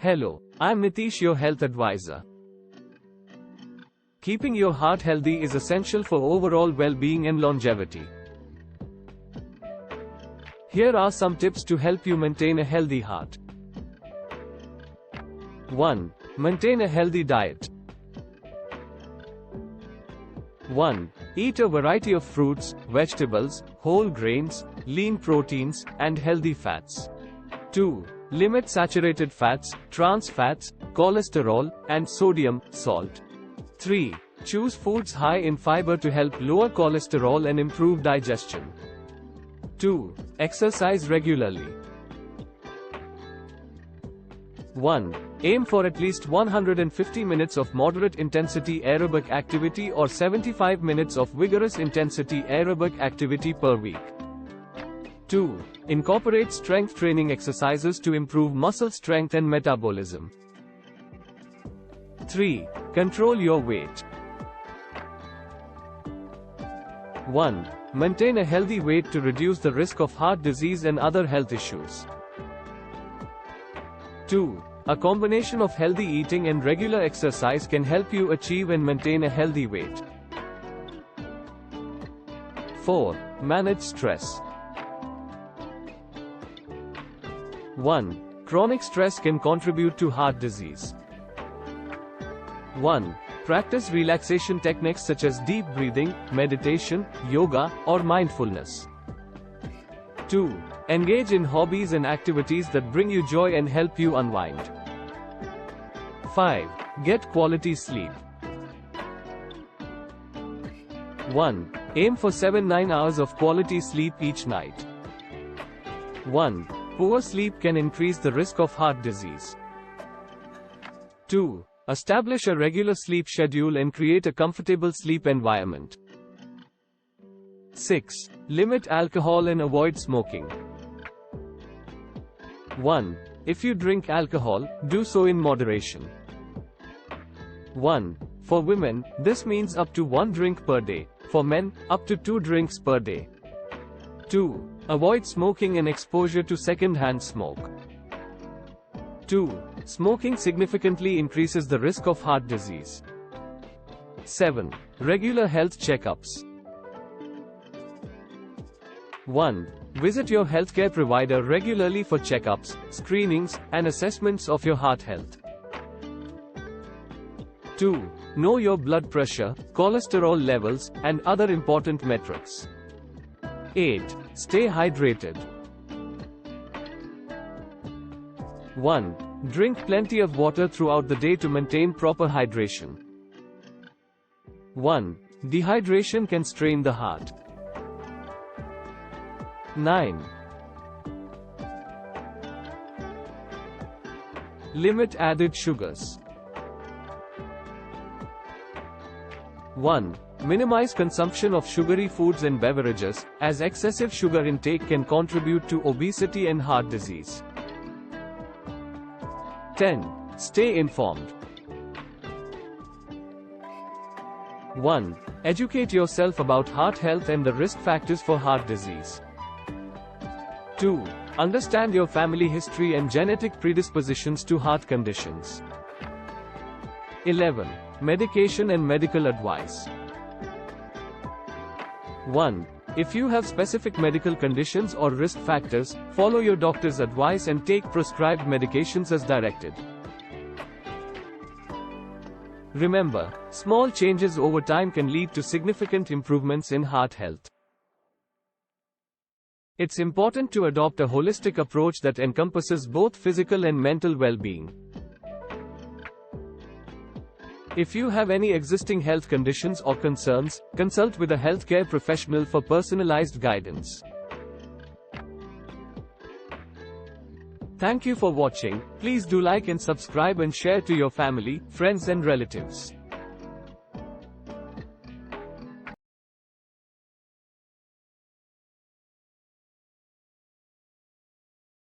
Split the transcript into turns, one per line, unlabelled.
Hello, I'm Nitish, your health advisor. Keeping your heart healthy is essential for overall well-being and longevity. Here are some tips to help you maintain a healthy heart. 1. Maintain a healthy diet. 1. Eat a variety of fruits, vegetables, whole grains, lean proteins, and healthy fats. 2. Limit saturated fats, trans fats, cholesterol, and sodium, salt. 3. Choose foods high in fiber to help lower cholesterol and improve digestion. 2. Exercise regularly. 1. Aim for at least 150 minutes of moderate intensity aerobic activity or 75 minutes of vigorous intensity aerobic activity per week. 2. Incorporate strength training exercises to improve muscle strength and metabolism. 3. Control your weight. 1. Maintain a healthy weight to reduce the risk of heart disease and other health issues. 2. A combination of healthy eating and regular exercise can help you achieve and maintain a healthy weight. 4. Manage stress. 1. Chronic stress can contribute to heart disease. 1. Practice relaxation techniques such as deep breathing, meditation, yoga, or mindfulness. 2. Engage in hobbies and activities that bring you joy and help you unwind. 5. Get quality sleep. 1. Aim for 7-9 hours of quality sleep each night. 1. Poor sleep can increase the risk of heart disease. 2. Establish a regular sleep schedule and create a comfortable sleep environment. 6. Limit alcohol and avoid smoking. 1. If you drink alcohol, do so in moderation. 1. For women, this means up to 1 drink per day. For men, up to 2 drinks per day. 2. Avoid smoking and exposure to second-hand smoke. 2. Smoking significantly increases the risk of heart disease. 7. Regular health checkups. 1. Visit your healthcare provider regularly for checkups, screenings, and assessments of your heart health. 2. Know your blood pressure, cholesterol levels, and other important metrics. 8. Stay hydrated. 1. Drink plenty of water throughout the day to maintain proper hydration. 1. Dehydration can strain the heart. 9. Limit added sugars. 1. Minimize consumption of sugary foods and beverages, as excessive sugar intake can contribute to obesity and heart disease. 10. Stay informed. 1. Educate yourself about heart health and the risk factors for heart disease. 2. Understand your family history and genetic predispositions to heart conditions. 11. Medication and medical advice. 1. If you have specific medical conditions or risk factors, follow your doctor's advice and take prescribed medications as directed. Remember, small changes over time can lead to significant improvements in heart health. It's important to adopt a holistic approach that encompasses both physical and mental well-being. If you have any existing health conditions or concerns, consult with a healthcare professional for personalized guidance. Thank you for watching. Please do like and subscribe and share to your family, friends and relatives.